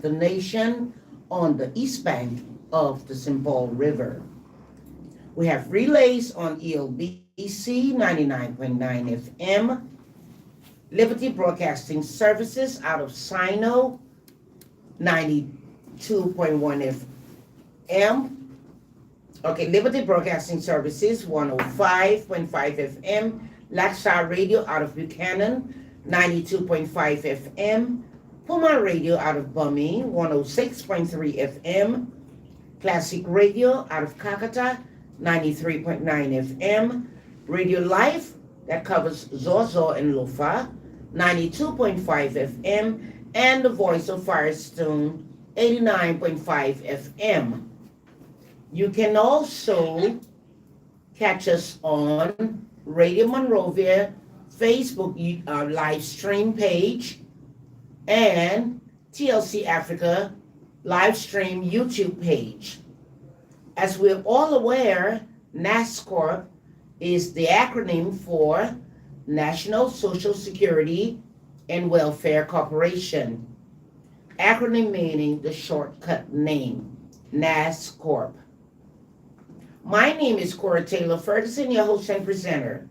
the nation on the east bank of the St. Paul River. We have relays on ELBC 99.9 FM, Liberty Broadcasting Services out of Sino 92.1 FM. Okay, Liberty Broadcasting Services 105.5 FM, Laksha Radio out of Buchanan 92.5 FM, Puma Radio out of Bummy 106.3 FM, Classic Radio out of Kakata 93.9 FM, Radio Life that covers Zozo and Lofa 92.5 FM, and the Voice of Firestone 89.5 FM. You can also catch us on Radio Monrovia Facebook live stream page and TLC Africa live stream YouTube page. As we're all aware, NASSCORP is the acronym for National Social Security and Welfare Corporation. Acronym meaning the shortcut name, NASSCORP. My name is Cora Taylor Ferguson, your host and presenter.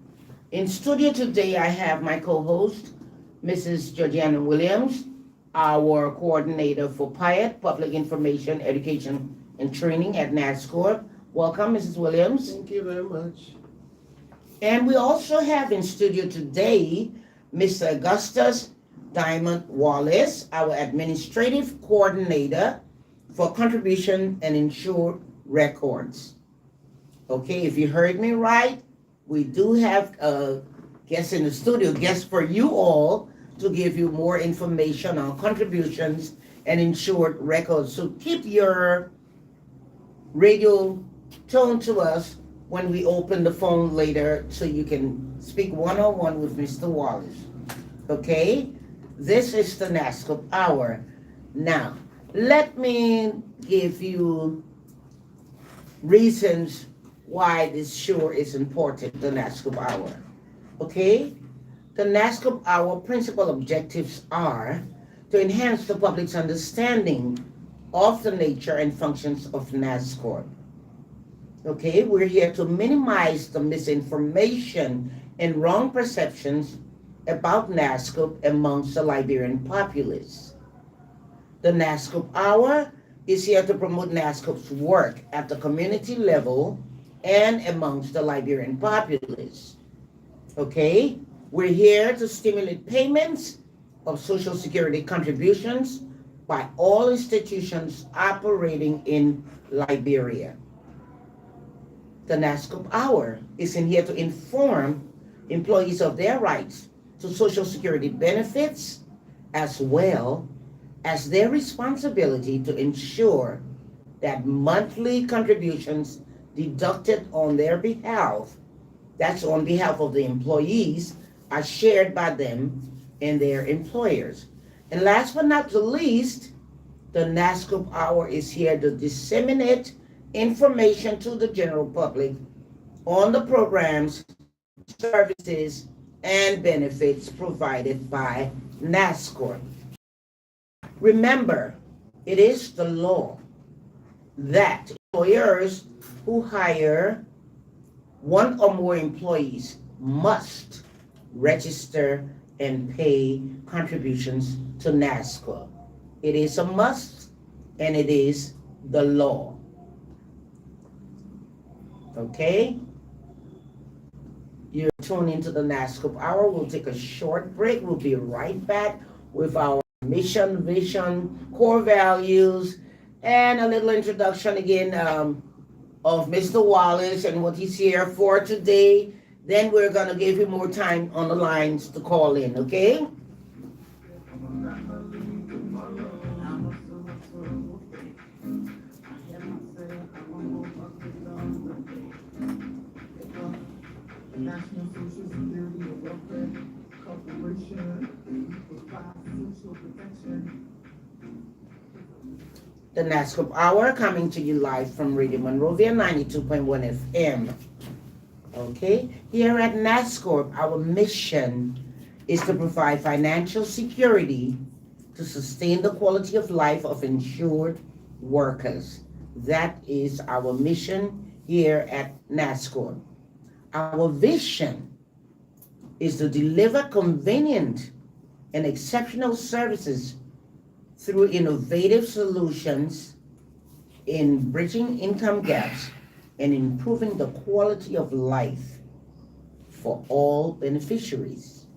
In studio today, I have my co-host, Mrs. Georgiana Williams, our coordinator for PIAT, Public Information, Education, and Training at NASCORP. Welcome, Mrs. Williams. Thank you very much. And we also have in studio today, Mr. Augustus Diamond Wallace, our administrative coordinator for contribution and insured records. Okay, if you heard me right, we do have a guest in the studio, guest for you all to give you more information on contributions and insured records. So keep your radio tuned to us when we open the phone later so you can speak one-on-one with Mr. Wallace. Okay, this is the NASCORP Hour. Now, let me give you reasons why this sure is important, the NASCORP Hour. Okay? The NASCORP Hour principal objectives are to enhance the public's understanding of the nature and functions of NASCORP. Okay? We're here to minimize the misinformation and wrong perceptions about NASCORP amongst the Liberian populace. The NASCORP Hour is here to promote NASCORP's work at the community level and amongst the Liberian populace. Okay? We're here to stimulate payments of Social Security contributions by all institutions operating in Liberia. The NASCORP Hour is in here to inform employees of their rights to Social Security benefits, as well as their responsibility to ensure that monthly contributions deducted on their behalf, that's on behalf of the employees, are shared by them and their employers. And last but not the least, the NASCORP Hour is here to disseminate information to the general public on the programs, services, and benefits provided by NASCORP. Remember, it is the law that employers who hire one or more employees must register and pay contributions to NASCORP. It is a must, and it is the law. Okay? You're tuned into the NASCORP Hour. We'll take a short break. We'll be right back with our mission, vision, core values, and a little introduction again of Mr. Wallace and what he's here for today. Then we're going to give you more time on the lines to call in, okay? National Social Security and Welfare Corporation provides social protection. The NASCORP Hour coming to you live from Radio Monrovia 92.1 FM. Okay, here at NASCORP, our mission is to provide financial security to sustain the quality of life of insured workers. That is our mission here at NASCORP. Our vision is to deliver convenient and exceptional services through innovative solutions in bridging income gaps and improving the quality of life for all beneficiaries.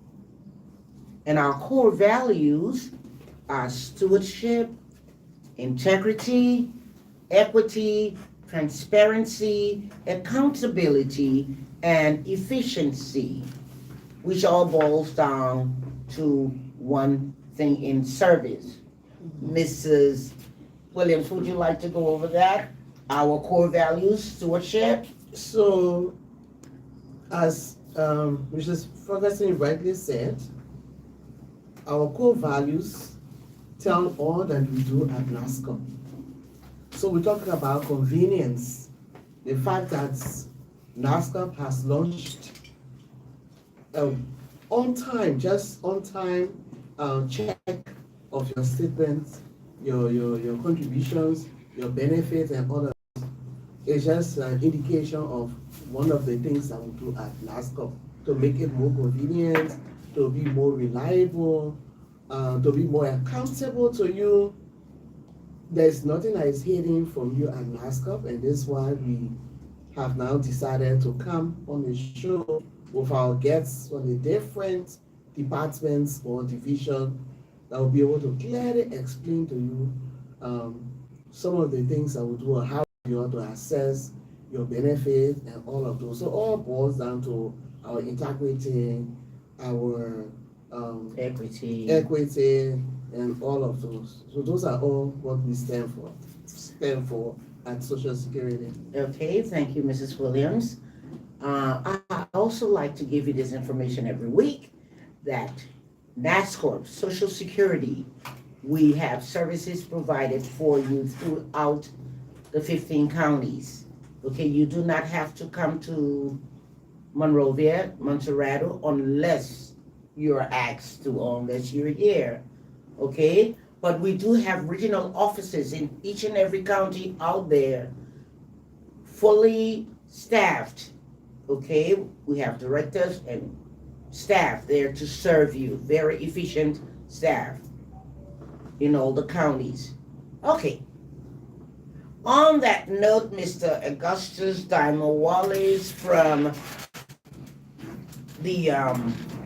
And our core values are stewardship, integrity, equity, transparency, accountability, and efficiency, which all boils down to one thing in service. Mrs. Williams, would you like to go over that? Our core values, stewardship. So, as Mrs. Ferguson rightly said, our core values tell all that we do at NASCORP. So we're talking about convenience. The fact that NASCORP has launched just on time check of your statements, your contributions, your benefits, and all of that. It's just an indication of one of the things that we do at NASCORP to make it more convenient, to be more reliable, to be more accountable to you. There's nothing that is hidden from you at NASCORP, and this is why we have now decided to come on the show with our guests from the different departments or division that will be able to clearly explain to you some of the things that we do or how you ought to assess your benefits and all of those. So all boils down to our integrity, our Equity. and all of those. So those are all what we stand for at Social Security. Okay, thank you, Mrs. Williams. I also like to give you this information every week that NASCORP, Social Security, we have services provided for you throughout the 15 counties. Okay, you do not have to come to Monrovia, Montserrat, unless you're asked to, or unless you're here. Okay, but we do have regional offices in each and every county out there, fully staffed. Okay, we have directors and staff there to serve you, very efficient staff in all the counties. Okay, on that note, Mr. Augustus Diamond Wallace from the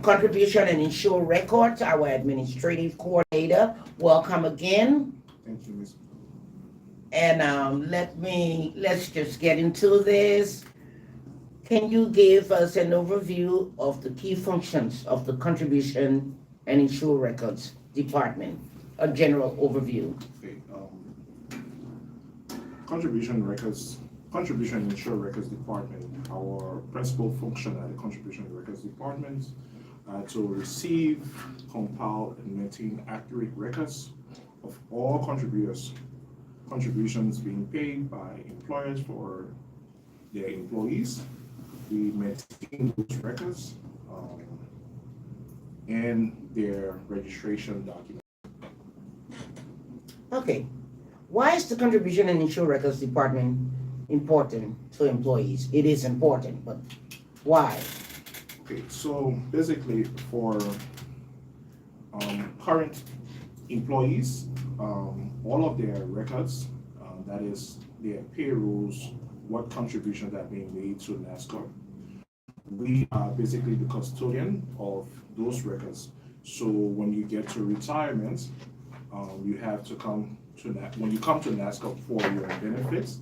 Contribution and Insure Records, our administrative coordinator, welcome again. Thank you, Ms. And let's just get into this. Can you give us an overview of the key functions of the Contribution and Insure Records Department? A general overview. Okay, Contribution and Insure Records Department, our principal function at the Contribution and Records Department to receive, compile, and maintain accurate records of all contributions being paid by employers for their employees. We maintain those records and their registration documents. Okay. Why is the Contribution and Insure Records Department important to employees? It is important, but why? Okay, so basically for current employees, all of their records, that is their payrolls, what contributions are being made to NASCORP. We are basically the custodian of those records. So when you get to retirement, you have to come to when you come to NASCORP for your benefits,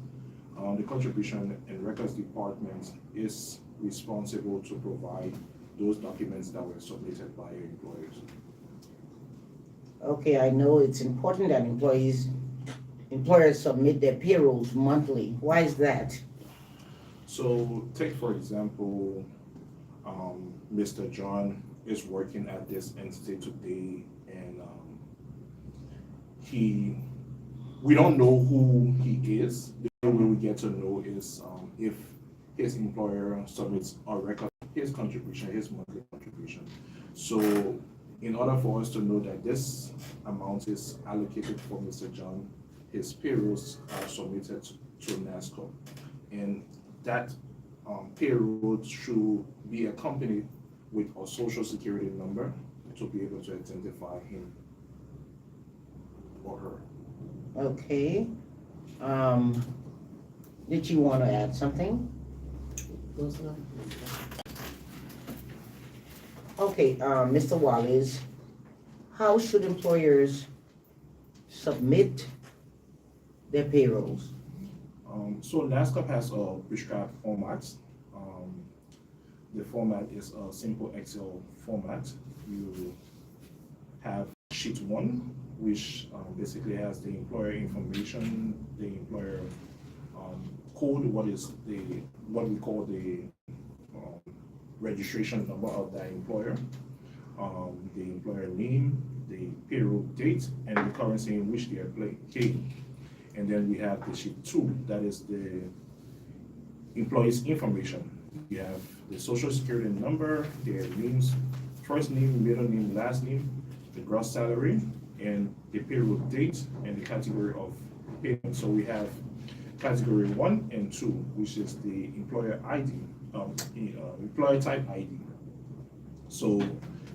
the Contribution and Records Department is responsible to provide those documents that were submitted by your employers. Okay, I know it's important that employers submit their payrolls monthly. Why is that? So take for example, Mr. John is working at this entity today, and we don't know who he is. The way we get to know is if his employer submits a record, his contribution, his monthly contribution. So in order for us to know that this amount is allocated for Mr. John, his payrolls are submitted to NASCORP. And that payroll should be accompanied with a social security number to be able to identify him or her. Okay. Did you want to add something? Okay, Mr. Wallace, how should employers submit their payrolls? So NASCORP has a prescribed format. The format is a simple Excel format. You have sheet 1, which basically has the employer information, the employer code, what we call the registration number of that employer, the employer name, the payroll date, and the currency in which they are paid. And then we have the sheet 2, that is the employee's information. You have the social security number, their names, first name, middle name, last name, the gross salary, and the payroll date, and the category of payment. So we have category 1 and 2, which is the employer ID, employer type ID. So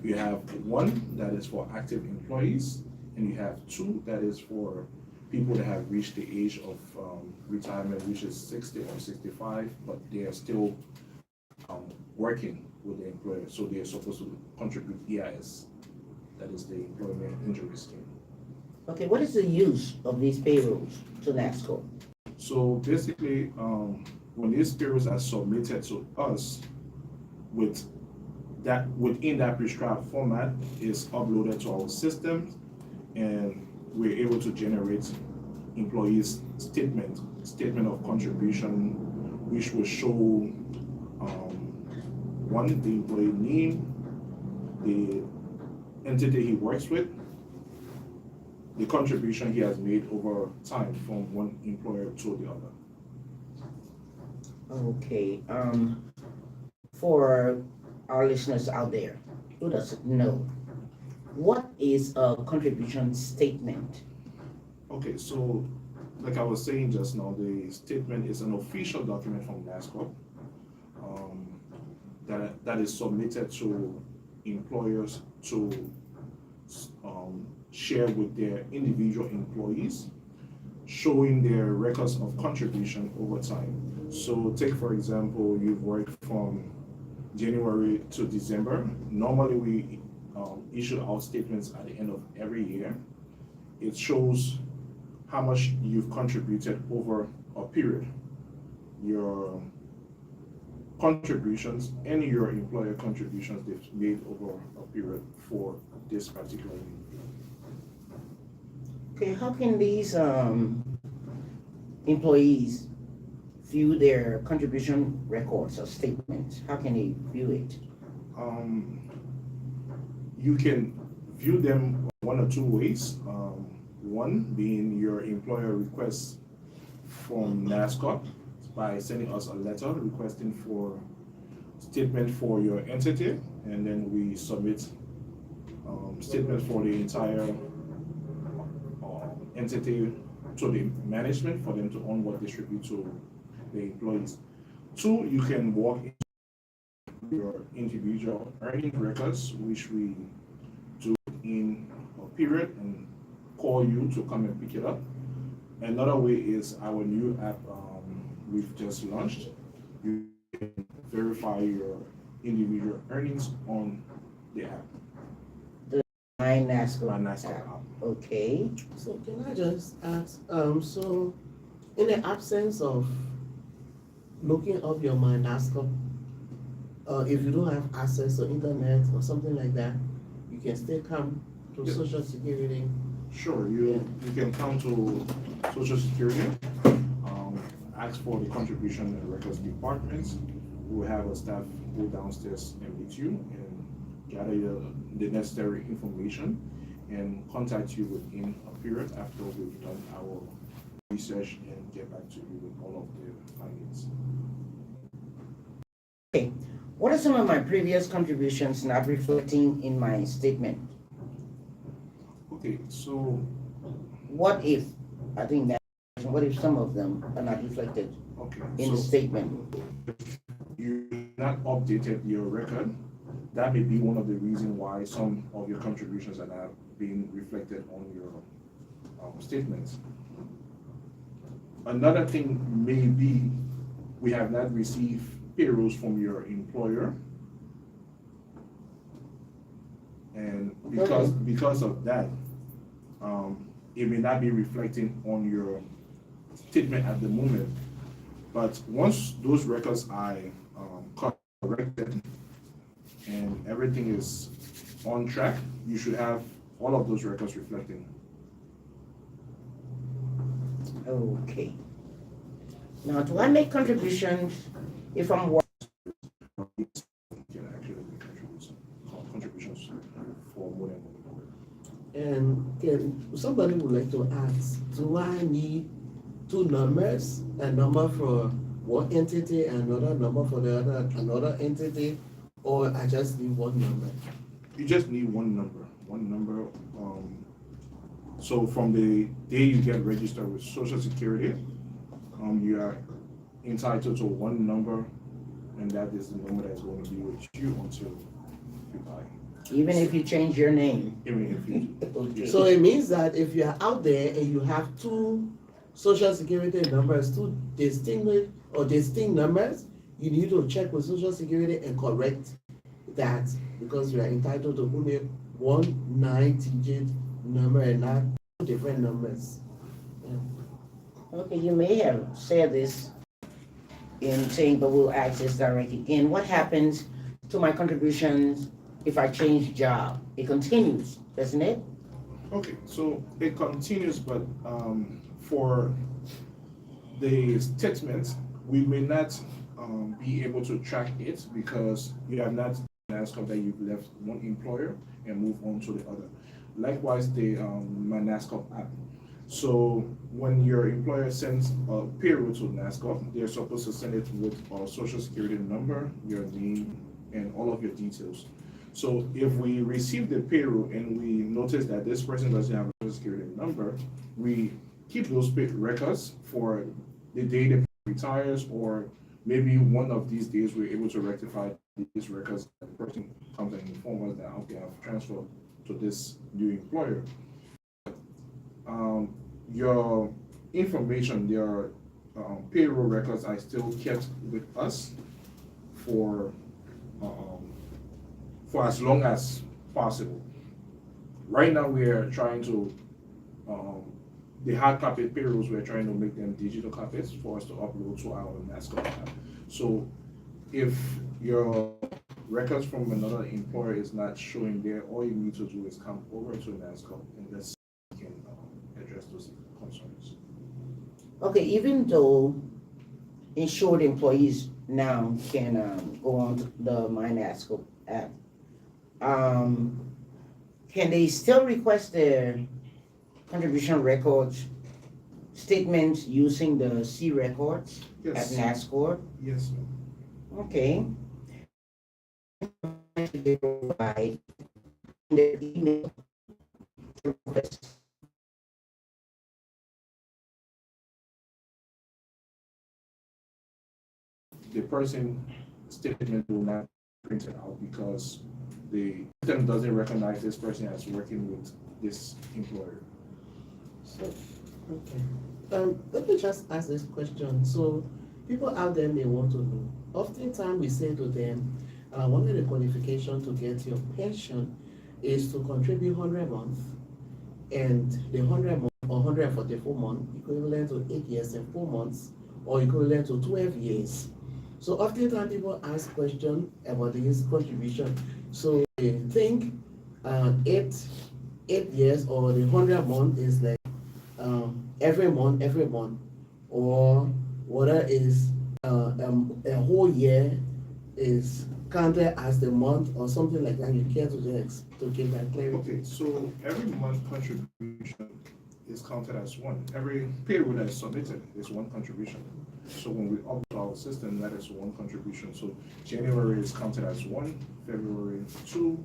you have 1 that is for active employees, and you have 2 that is for people that have reached the age of retirement, which is 60 or 65, but they are still working with the employer, so they are supposed to contribute EIS, that is the employment injury scheme. Okay, what is the use of these payrolls to NASCORP? So basically, when these payrolls are submitted to us, within that prescribed format is uploaded to our system, and we're able to generate employees' statement of contribution, which will show one, the employee name, the entity he works with, the contribution he has made over time from one employer to the other. Okay, for our listeners out there who doesn't know, what is a contribution statement? Okay, so like I was saying just now, the statement is an official document from NASCORP that is submitted to employers to share with their individual employees, showing their records of contribution over time. So take, for example, you've worked from January to December. Normally we issue out statements at the end of every year. It shows how much you've contributed over a period, your contributions and your employer contributions they've made over a period for this particular year. Okay, how can these employees view their contribution records or statements? How can they view it? You can view them one or two ways. One being your employer requests from NASCORP by sending us a letter requesting for statement for your entity, and then we submit statement for the entire entity to the management for them to onward distribute to the employees. Two, you can walk into your individual earning records, which we do in a period, and call you to come and pick it up. Another way is our new app we've just launched. You can verify your individual earnings on the app. My NASCORP app. Okay. So can I just ask, so in the absence of looking up your My NASCORP, if you don't have access to internet or something like that, you can still come to Social Security. Sure, you can come to Social Security, ask for the contribution and records departments. We'll have a staff go downstairs and meet you and gather the necessary information and contact you within a period after we've done our research and get back to you with all of the findings. Okay. What are some of my previous contributions not reflecting in my statement? Okay, so What if, I think that, what if some of them are not reflected okay, in the so statement? you not updated your record. That may be one of the reasons why some of your contributions are not being reflected on your statements. Another thing may be we have not received payrolls from your employer, and because of that, it may not be reflecting on your statement at the moment. But once those records are corrected and everything is on track, you should have all of those records reflecting. Okay. Now, do I make contributions if I'm working? You can actually make contributions for more than 1 year. And somebody would like to ask, do I need two numbers, a number for one entity and another number for the other another entity, or I just need one number? You just need one number. So from the day you get registered with Social Security, you are entitled to one number, and that is the number that's going to be with you until you die. Even if you change your name? Even if you Okay. So it means that if you are out there and you have two Social Security numbers, two distinct numbers, you need to check with Social Security and correct that, because you are entitled to only one 9-digit number and not two different numbers. Yeah. Okay, you may have said this in saying, but we'll ask this directly again. What happens to my contributions if I change job? It continues, doesn't it? Okay, so it continues, but for the statement, we may not be able to track it because you have not NASCORP that you've left one employer and move on to the other. Likewise, the my NASCORP app. So when your employer sends a payroll to NASCORP, they're supposed to send it with a social security number, your name, and all of your details. So if we receive the payroll and we notice that this person doesn't have a social security number, we keep those records for the day the person retires, or maybe one of these days we're able to rectify these records. The person comes and informs us that, okay, I've transferred to this new employer. Your information, your payroll records are still kept with us for as long as possible. Right now, we are trying to the hard copy payrolls. We're trying to make them digital copies for us to upload to our NASCORP app. So, if your records from another employer is not showing there, all you need to do is come over to NASCORP and let's can address those concerns. Okay, even though insured employees now can go on to the My NASCORP app, can they still request their contribution records statements using the C records at Yes. NASCORP? Yes, ma'am. Okay. They provide their email to request. The person statement will not print it out because the system doesn't recognize this person as working with this employer. So, okay. Let me just ask this question. So, people out there may want to know. Oftentimes, we say to them, one of the qualifications to get your pension is to contribute 100 a month, and the 100 month or 144 months equivalent to 8 years and 4 months, or equivalent to 12 years. So oftentimes people ask questions about this contribution. So they think 8 years or the 100 month is like every month, or whether is a whole year is counted as the month or something like that. You care to give that clarity? Okay, so every month contribution is counted as one. Every payroll that is submitted is one contribution. So when we upload our system, that is one contribution. So January is counted as one, February 2,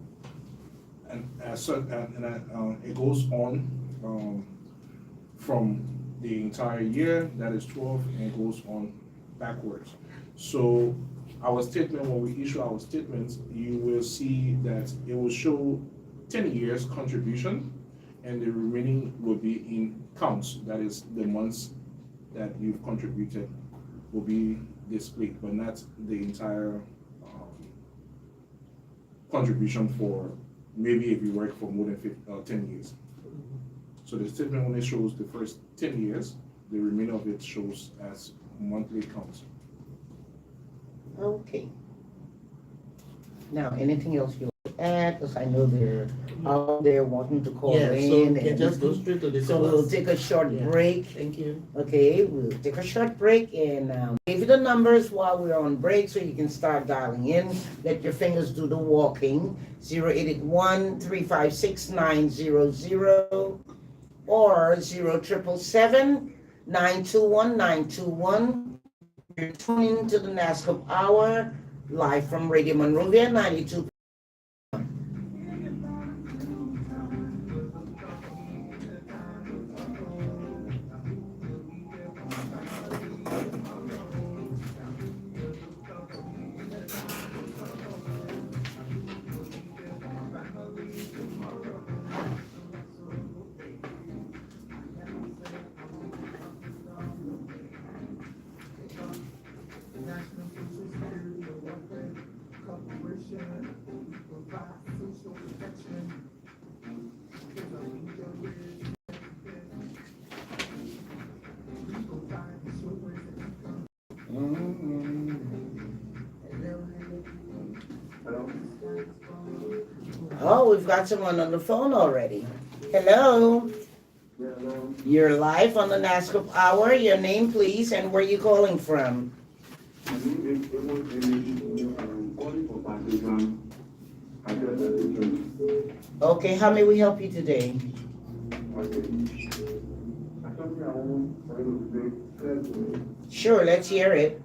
it goes on from the entire year, that is 12, and it goes on backwards. So our statement, when we issue our statements, you will see that it will show 10 years contribution, and the remaining will be in counts. That is the months that you've contributed will be displayed, but not the entire contribution for maybe if you work for more than 10 years. So the statement only shows the first 10 years, the remainder of it shows as monthly counts. Okay. Now, anything else you want to add? Because I know they're out there wanting to call Yeah, so in. you can just go straight to the So we'll take a short Yeah. break. Thank you. Okay, we'll take a short break and give you the numbers while we're on break so you can start dialing in. Let your fingers do the walking. 0881-356-900 or 0777-921-921. You're tuning to the NASCORP Hour live from Radio Monrovia 92. Oh, we've got someone on the phone already. Hello. You're live on the NASCORP Hour. Your name, please, and where you calling from? Okay, how may we help you today? Sure, let's hear it.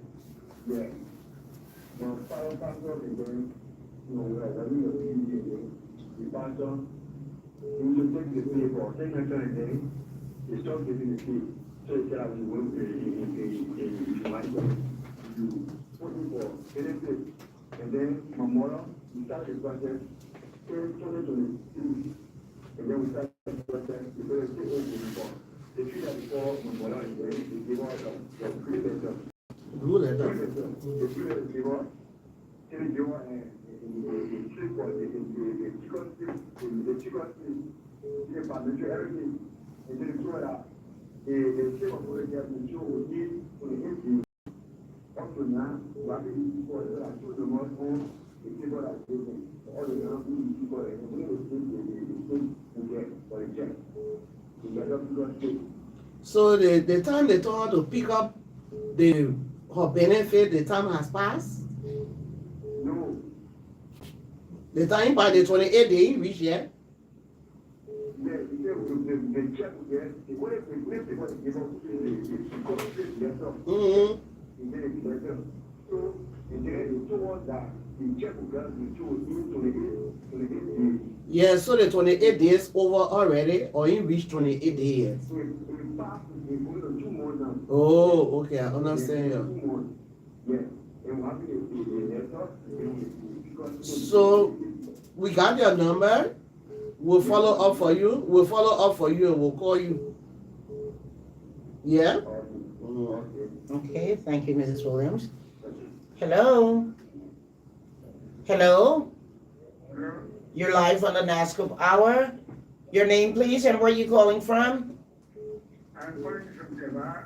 And then tomorrow we start the project. And then we start the project. We go to before. The tree that before tomorrow is going to give us the creator. Blue letter. The tree that before. The tree for the chicken, the parliamentary everything. And then so that the chief of the show will give for the empty. Up to now, we have been for the most home, the people that do all the young people, and we will see the get for the check. So the time they told her to pick up her benefit, the time has passed? No. The time by the 28th day reach yet? Yeah, the check will get, the way they give us the So, and then towards that, the check will get to the 28th. Yeah, so the 28 days over already, or you reach 28 days? So it passed, it's going to 2 more now. Oh, okay, I understand you. 2 more. Yeah, and we have the So, we got your number. We'll follow up for you. We'll follow up for you and we'll call you. Yeah? Okay, thank you, Mrs. Williams. Hello? Hello? You're live on the NASCORP Hour. Your name, please, and where you calling from? I'm calling from Keba.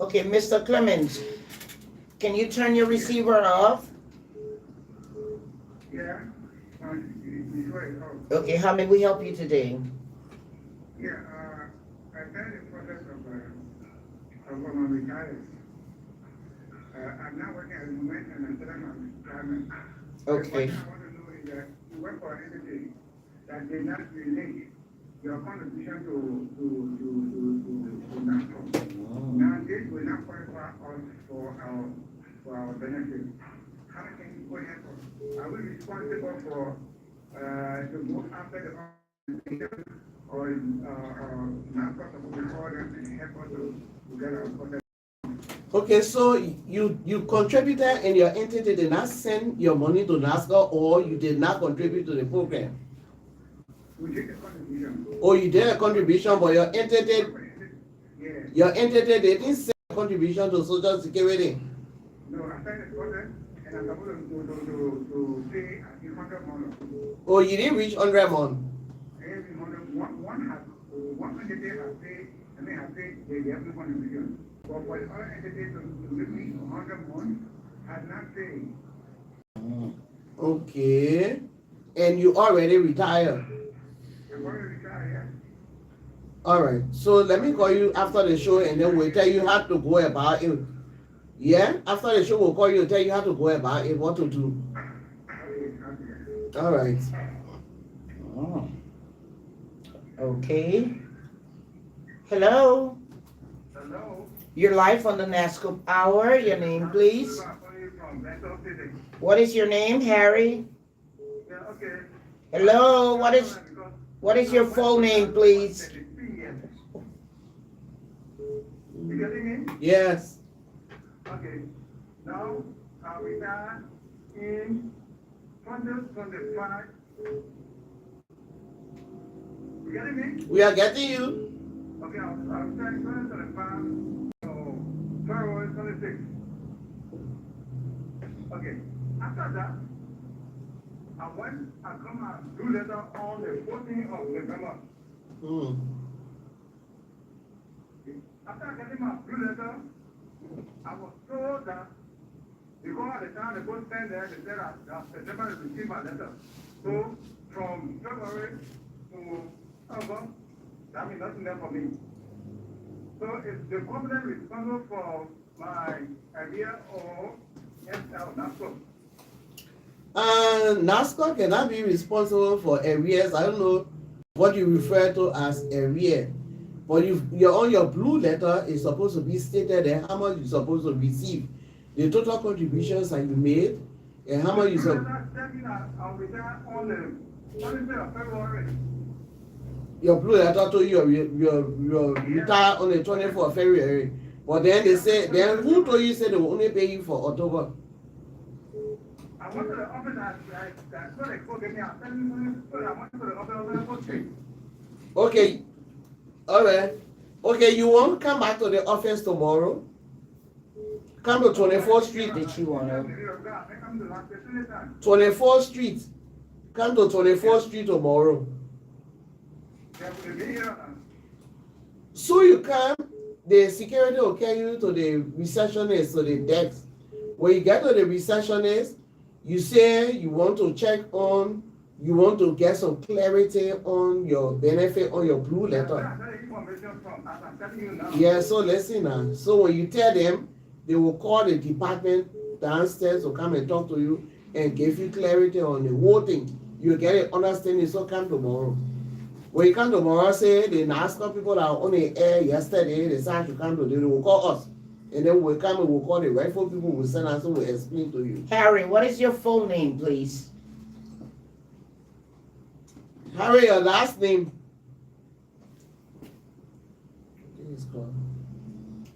Okay, Mr. Clemens, can you turn your receiver off? Yeah. Okay, how may we help you today? Yeah, I started the process of my retirement. I'm not working at the moment and I'm still on retirement. Okay. What I want to know is that you work for anything that did not relate your contribution to NASCORP. Now this will not qualify us for our benefit. How can you go ahead for? Are we responsible for to go after the organization or NASCORP supposed to call them and help us to get our contact. Okay, so you contributed and your entity did not send your money to NASCOR, or you did not contribute to the program? We did the contribution. Or you did a contribution, but your entity Yeah. they didn't send a contribution to Social Security. No, I signed the contract and I'm supposed to pay $100 months. Oh, you didn't reach 100 months. One entity has paid, and they have paid the every contribution. But for the other entity to give me 100 months, has not paid. Okay. And you already retired. I'm already retired, All right. So let me call you after the show, and then we'll tell you how to go about it. Yeah? After the show, we'll call you and tell you how to go about it, what to do. All right. Oh. Okay. Hello. Hello? You're live on the NASCORP Hour. Your name, please. What is your name, Harry? Yeah, okay. Hello. What is your full name, please? You getting me? Yes. Okay. Now, I retire in 2025. You getting me? We are getting you. Okay, I'll retire in 2025. So, February 26. Okay. After that, I come out do letter on the 14th of November. After getting my blue letter, I was told that because at the time the post sent there, they said that September will receive my letter. So from February to August, that means nothing there for me. So is the government responsible for my area or SL NASCORP? NASCOR cannot be responsible for arrears. I don't know what you refer to as arrear. But you're on your blue letter is supposed to be stated there how much you're supposed to receive, the total contributions that you made, and how much you supposed. I'll retire on the 25th of February. Your blue letter told you you're retired on the 24th of February. But then they say, then who told you said they will only pay you for October? I went to the office that so they go get me out. I went to the office. Okay. All right. Okay, you want to come back to the office tomorrow? Come to 24th Street. Did you want to? 24th Street. Come to 24th Street tomorrow. So you come, the security will carry you to the receptionist, to the desk. When you get to the receptionist, you say you want to check on, you want to get some clarity on your benefit on your blue letter. Yeah, so listen now. So when you tell them, they will call the department downstairs to come and talk to you and give you clarity on the whole thing. You get it, understanding, so come tomorrow. When you come tomorrow, say the NASCOR people that are on the air yesterday, they said to come today, they will call us. And then we'll come and we'll call the rightful people, we'll send us, and we'll explain to you. Harry, what is your full name, please? Harry, your last name.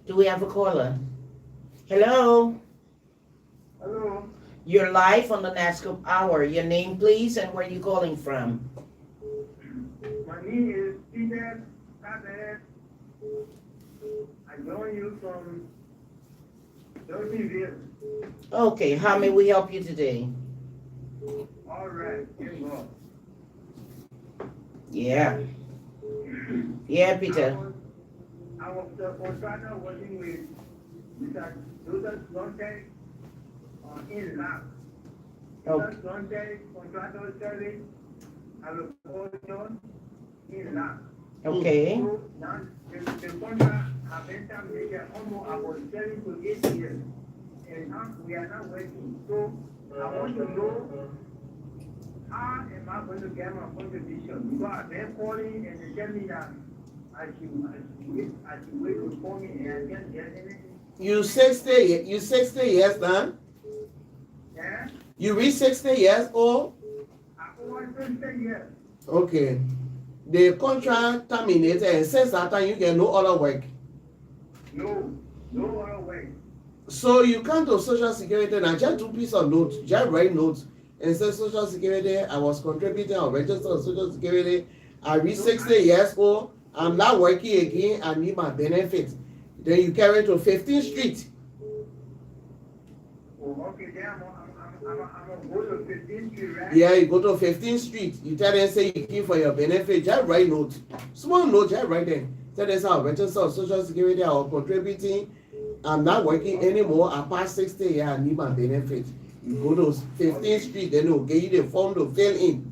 Do we have a caller? Hello? Hello. You're live on the NASCORP Hour. Your name, please, and where are you calling from? My name is Peter Taylor. I join you from Dorothyville. Okay, how may we help you today? All right, involved. Yeah. Yeah, Peter. I was the contractor working with Mr. Joseph Lonte in lab. Joseph Lonte contractor service at the position in lab. Okay. So now the contract has been terminated almost about 7 to 8 years. And now we are not working. So I want to know how am I going to get my contribution? Because they're calling and they tell me that I should wait to call me and I can't get anything. You 60 years now? Yeah? You reach 60 years old? I want yes. Okay. The contract terminated, and since that time you get no other work. No other way. So you come to Social Security and just do piece of notes, just write notes and say Social Security, I was contributing or registered on Social Security, I reach 60 years old, I'm not working again, I need my benefits. Then you carry to 15th Street. Oh, okay, then I'm gonna go to 15th Street, right? Yeah, you go to 15th Street, you tell them say you keep for your benefit, just write notes. Small notes, just write them. Tell them say I registered on Social Security, I was contributing, I'm not working anymore, I passed 60 years, I need my benefit. You go to 15th Street, then they'll give you the form to fill in.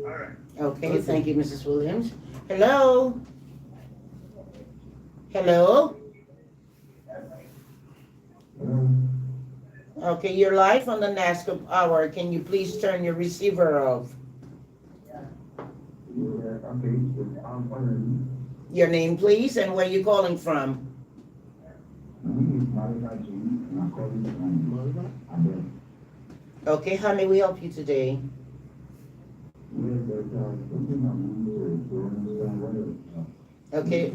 All right. Okay, thank you, Mrs. Williams. Hello? Hello? Okay, you're live on the NASCORP Hour. Can you please turn your receiver off? Your name, please, and where you calling from? Okay, how may we help you today? Okay.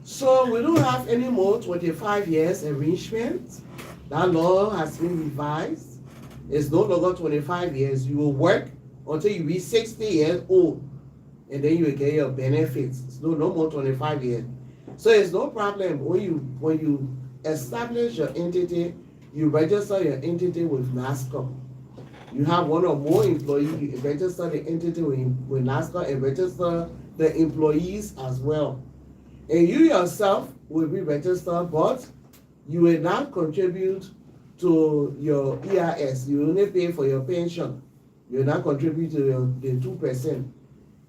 So we don't have any more 25 years arrangement. That law has been revised. It's no longer 25 years. You will work until you reach 60 years old, and then you will get your benefits. It's no more 25 years. So it's no problem when you establish your entity, you register your entity with NASCORP. You have one or more employees, you register the entity with NASCORP and register the employees as well. And you yourself will be registered, but you will not contribute to your ERS. You only pay for your pension. You will not contribute to the 2%.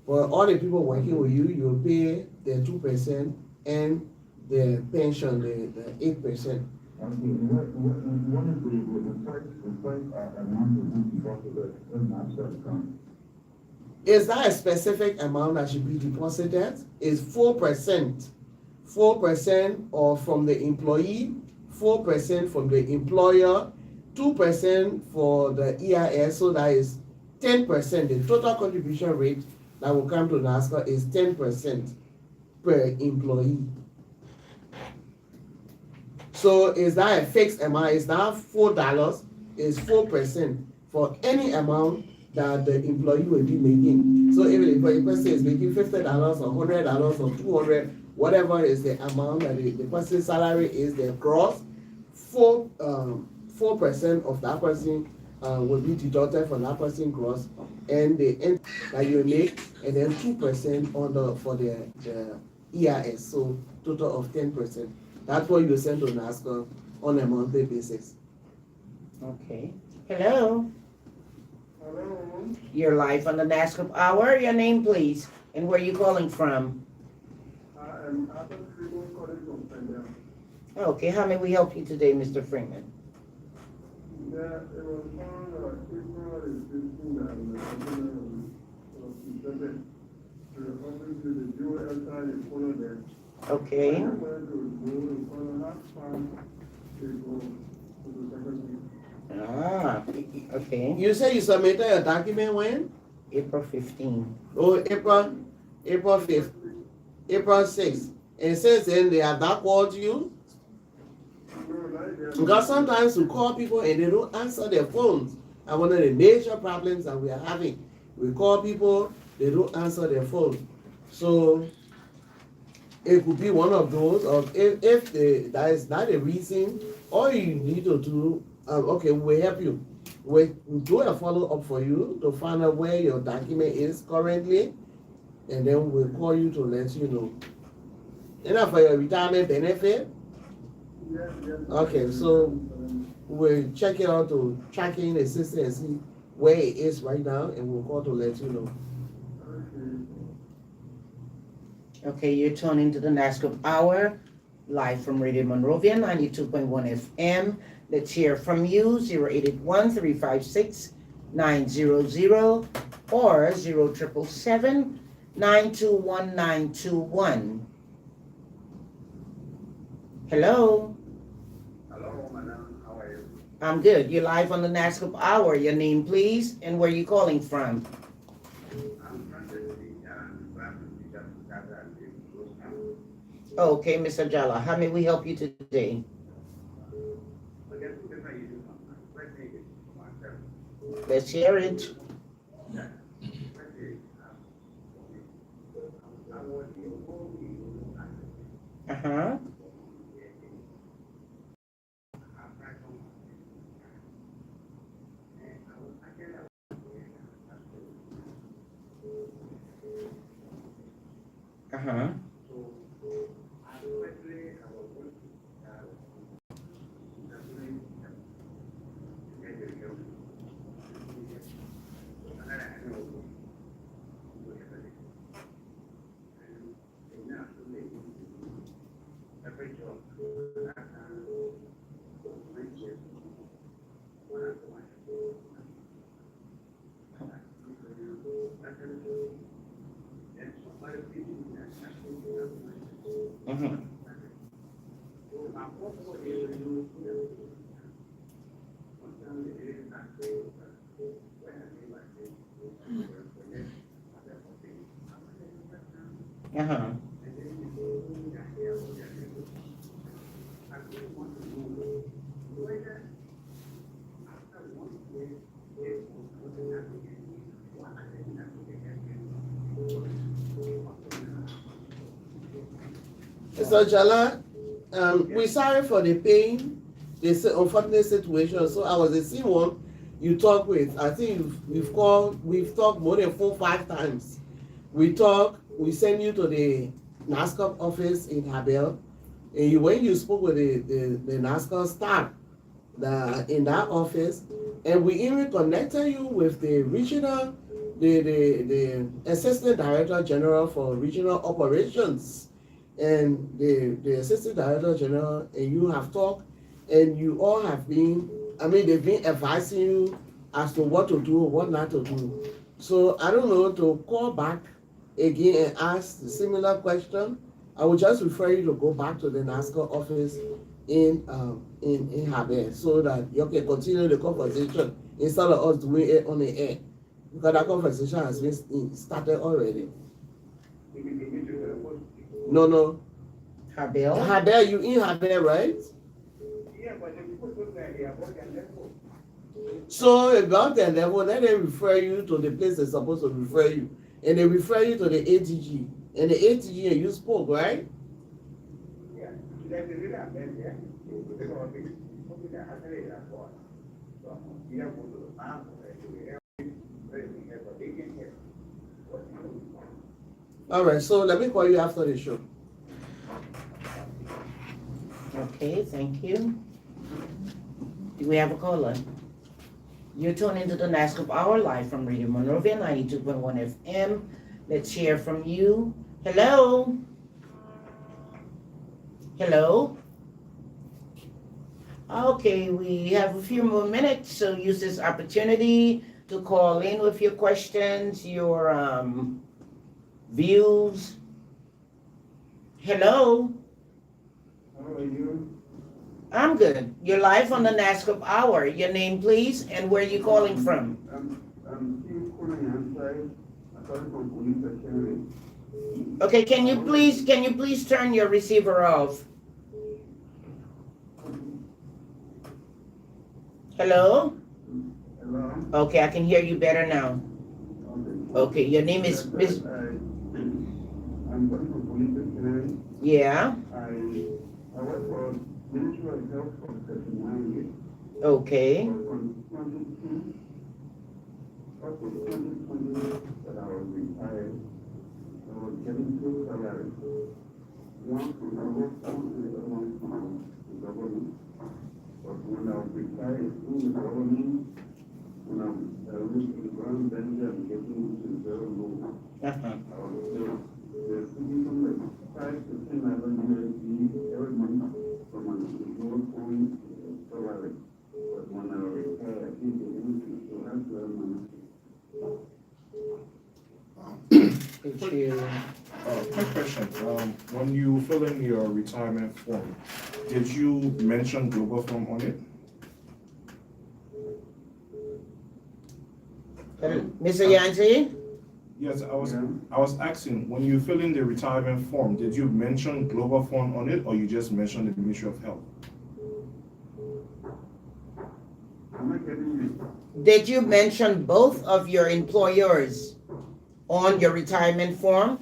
For all the people working with you, you will pay the 2% and the pension, the 8%. Is that a specific amount that should be deposited? Is 4%. 4% or from the employee, 4% from the employer, 2% for the EIS, so that is 10%. The total contribution rate that will come to NASCORP is 10% per employee. So is that a fixed amount? It's not $4, it's 4% for any amount that the employee will be making. So if a person is making $50 or $100 or $200, whatever is the amount that the person's salary is, the gross, 4% of that person will be deducted from that person's gross, and the end that you make, and then 2% for the EIS. So total of 10%. That's what you send to NASCORP on a monthly basis. Okay. Hello? Hello? You're live on the NASCORP Hour. Your name, please, and where you calling from? I am Arthur Freeman calling from Penang. Okay, how may we help you today, Mr. Freeman? Yeah, it was on April 15 and the office to the dual outside in front of them. Okay. I'm going to go in front of that farm to go to the secretary. Okay. You say you submitted your document when? April 15. Oh, April 5th, April 6th. And since then they have not called you? Because sometimes we call people and they don't answer their phones. And one of the major problems that we are having, we call people, they don't answer their phone. So it could be one of those, or if that is not a reason, all you need to do, okay, we'll help you. We'll do a follow-up for you to find out where your document is currently, and then we'll call you to let you know. Enough for your retirement benefit? Yes. Okay, so we'll check it out to tracking the system and see where it is right now, and we'll call to let you know. Okay, you're tuned into the NASCORP Hour, live from Radio Monrovia, 92.1 FM. Let's hear from you, 0881-356-9355. 900 or 0777-921-921. Hello? Hello, madam. How are you? I'm good. You're live on the NASCORP Hour. Your name, please, and where you calling from? I'm trying to see Okay, Mr. Jala, how may we help you today? Let's hear it. Uh-huh. Uh-huh. Mm-hmm. Uh-huh. Mr. Jala, we're sorry for the pain, this unfortunate situation. So I was the same one you talk with. I think we've talked more than 4-5 times. We send you to the NASCOP office in Habel, and when you spoke with the NASCOP staff in that office, and we even connected you with the regional, the assistant director general for regional operations, and the assistant director general, and you have talked, and you all have been, they've been advising you as to what to do, what not to do. So I don't know, to call back again and ask the similar question, I will just refer you to go back to the NASCOR office in Habe, so that you can continue the conversation instead of us doing it on the air, because that conversation has been started already. No. Habe, you in Habe, right? Yeah, but the people put that here about their level. So about their level, then they refer you to the place they're supposed to refer you, and they refer you to the ATG, and the ATG, and you spoke, right? Yeah, that's the reason I'm there. They're going to be something that has to be that for. So, you have to go to the farm, All right, so let me call you after the show. Okay, thank you. Do we have a caller? You're tuned into the NASCORP Hour live from Radio Monrovia 92.1 FM. Let's hear from you. Hello? Hello? Okay, we have a few more minutes, so use this opportunity to call in with your questions, your views. Hello? How are you? I'm good. You're live on the NASCORP Hour. Your name, please, and where you calling from? I'm still calling outside. I'm calling from police station. Okay, can you please turn your receiver off? Hello? Hello? Okay, I can hear you better now. Okay, your name is Miss. I'm calling from police station. Yeah. I work for Ministry of Health for 39 years. Okay. From 2010 up to 2020 that I was retired, I was getting 2 salaries. One from the hospital and the other one from the government. But when I was retired in the government, when I went to the ground danger and getting to very low, they're sitting from the 5% every month from my low point salary. But when I retired, I think the increase, so that's where my When you fill in your retirement form, did you mention global form on it? Mr. Yancey? Yes, I was asking, when you fill in the retirement form, did you mention global fund on it, or you just mentioned the Ministry of Health? I'm not getting you. Did you mention both of your employers on your retirement form?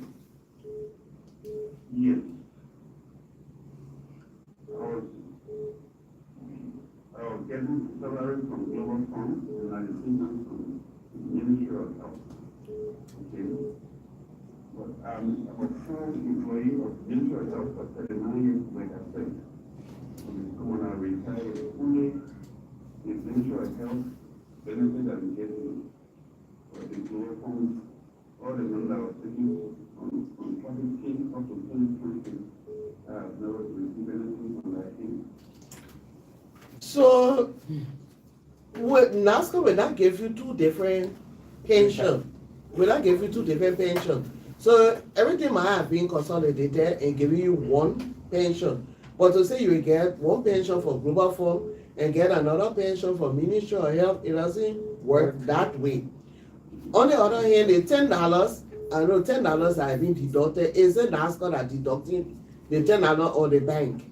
Yes. I was getting salary from Global Fund and I received them from Ministry of Health. Okay. But I'm a full employee of Ministry of Health for 39 years, like I said. When I retired fully, the Ministry of Health benefit I'm getting for the Global Fund, all the money that I was taking on public scheme up to 2020, I have never received anything from that thing. So, with NASCOR will not give you two different pensions. Will not give you two different pensions. So everything might have been consolidated and giving you one pension. But to say you will get one pension for Global Fund and get another pension for Ministry of Health, it doesn't work that way. On the other hand, the $10, I know $10 that have been deducted, is it NASCOR that deducting the $10 or the bank?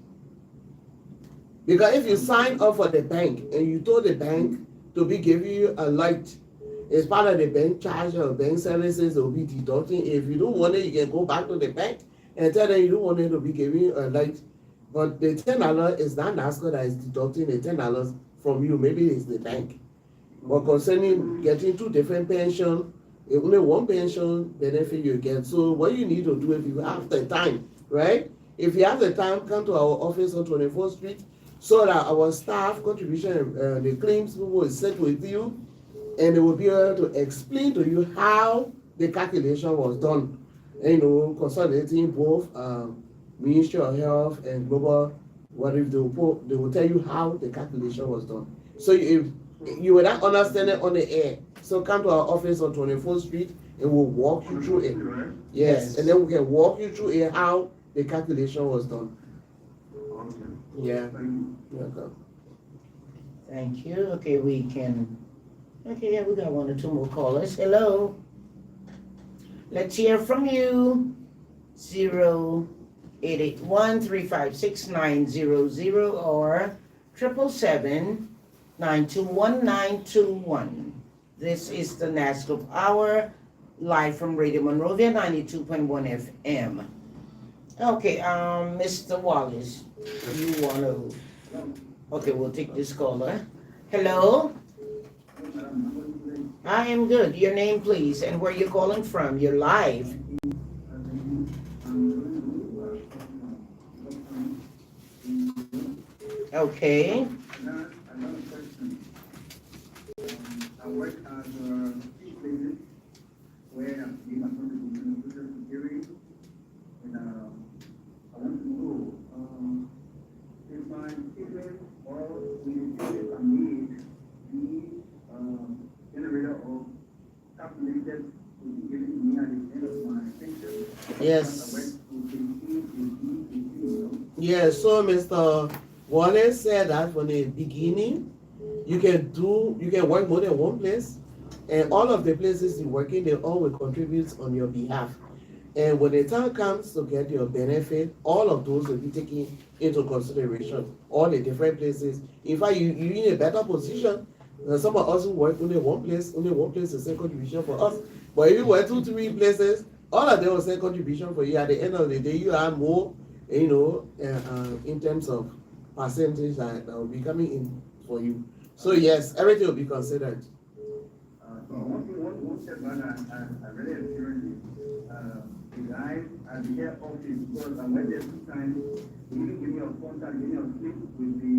Because if you sign up for the bank and you told the bank to be giving you a light, it's part of the bank charge or bank services, they'll be deducting. If you don't want it, you can go back to the bank and tell them you don't want it to be giving you a light. But the $10 is not NASCOR that is deducting the $10 from you. Maybe it's the bank. But concerning getting two different pensions, only one pension benefit you get. So what you need to do if you have the time, right? If you have the time, come to our office on 24th Street so that our staff contribution, the claims people will sit with you and they will be able to explain to you how the calculation was done. And, consolidating both Ministry of Health and Global, what if they will tell you how the calculation was done. So if you will not understand it on the air, so come to our office on 24th Street and we'll walk you through it. Yes, and then we can walk you through it how the calculation was done. Yeah. Welcome. Thank you. Okay, we can. Okay, yeah, we got one or two more callers. Hello. Let's hear from you. 0881-356-900 or 777-921-921. This is the NASCORP Hour, live from Radio Monrovia 92.1 FM. Okay, Mr. Wallace, you want to... Okay, we'll take this caller. Hello? I am good. Your name, please, and where you're calling from. You're live. Okay. I work as a chief business where I'm being a contribution to Social Security, and I want to know if my children or the children I need the generator of calculated to be given to me at the end of my pension. Yes. Yes, so Mr. Wallace said that from the beginning, you can work more than one place, and all of the places you're working, they all will contribute on your behalf. And when the time comes to get your benefit, all of those will be taken into consideration, all the different places. In fact, you're in a better position than some of us who work only one place is a contribution for us. But if you work 2-3 places, all of them will say contribution for you. At the end of the day, you have more, in terms of percentage that will be coming in for you. So yes, everything will be considered. One step that I really experienced the guy at the head office, because I went there 2 times, he didn't give me a contact, give me a slip with the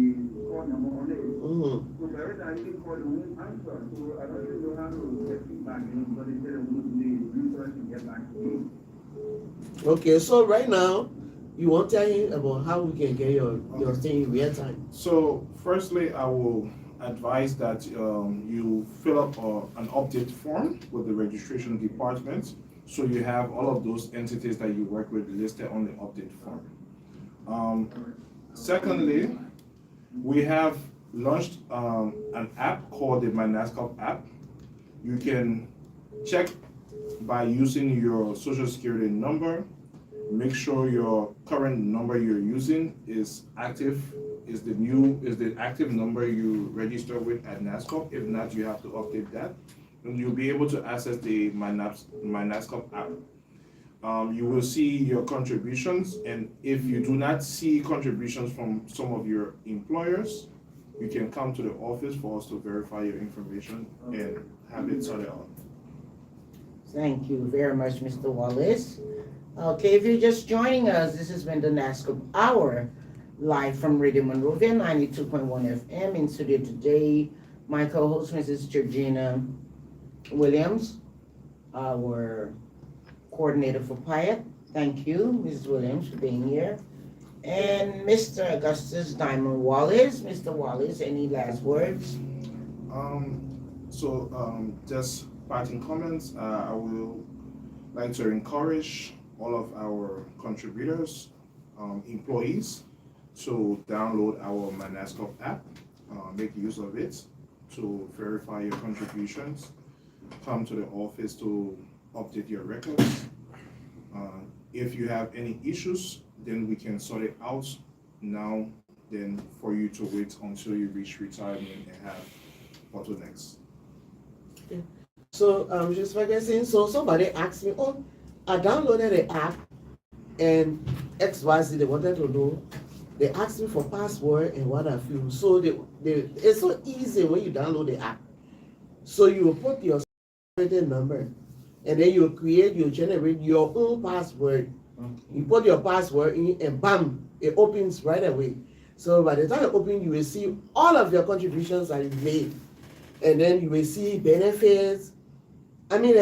call number on it. So every time he called, he won't answer. So I don't really know how to get feedback, because they said they won't do the research to get back to me. Okay, so right now, you want to tell him about how we can get your thing in real time. So, firstly, I will advise that you fill up an update form with the registration department So you have all of those entities that you work with listed on the update form. Secondly, we have launched an app called the My NASCORP app. You can check by using your social security number. Make sure your current number you're using is active, is the active number you register with at NASCORP. If not, you have to update that. And you'll be able to access the My NASCORP app. You will see your contributions, and if you do not see contributions from some of your employers, you can come to the office for us to verify your information and have it sorted out. Thank you very much, Mr. Wallace. Okay, if you're just joining us, this has been the NASCORP Hour, live from Radio Monrovia 92.1 FM. In studio today, my co-host, Mrs. Georgina Williams, our coordinator for PIAT. Thank you, Mrs. Williams, for being here. And Mr. Augustus Diamond Wallace. Mr. Wallace, any last words? Just parting comments. I will like to encourage all of our contributors, employees, to download our My NASCORP app, make use of it to verify your contributions, come to the office to update your records. If you have any issues, then we can sort it out now than for you to wait until you reach retirement and have bottlenecks. Okay. So just like I saying, so somebody asked me, oh, I downloaded the app and XYZ, they wanted to know. They asked me for password and what have you. So it's so easy when you download the app. So you will put your number, and then you generate your own password. You put your password in, and bam, it opens right away. So by the time it opens, you will see all of your contributions that you made, and then you will see benefits. I mean,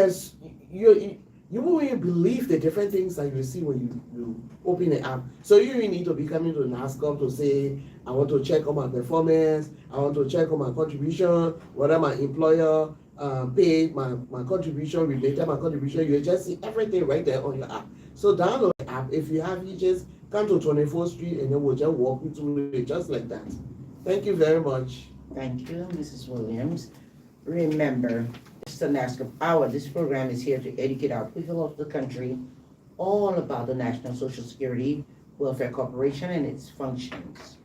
you won't even believe the different things that you will see when you open the app. So you really need to be coming to NASCORP to say, I want to check on my performance, I want to check on my contribution, whether my employer paid my contribution, related my contribution. You just see everything right there on your app. So download the app. If you have, you just come to 24th Street and then we'll just walk you through it just like that. Thank you very much. Thank you, Mrs. Williams. Remember, it's the NASCORP Hour. This program is here to educate our people of the country all about the National Social Security Welfare Corporation and its functions.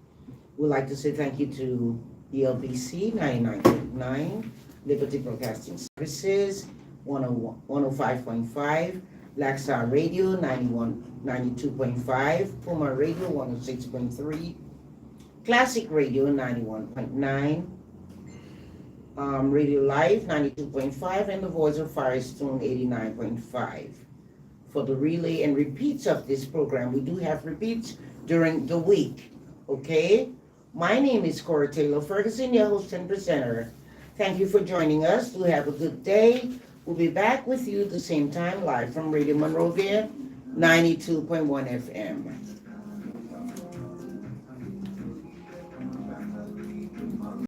We'd like to say thank you to ELBC 99.9, Liberty Broadcasting Services 105.5, Laxar Radio 92.5, Puma Radio 106.3, Classic Radio 91.9, Radio Live 92.5, and the Voice of Firestone 89.5. For the relay and repeats of this program, we do have repeats during the week, okay? My name is Cora Taylor Ferguson, your host and presenter. Thank you for joining us. Do have a good day. We'll be back with you at the same time, live from Radio Monrovia 92.1 FM.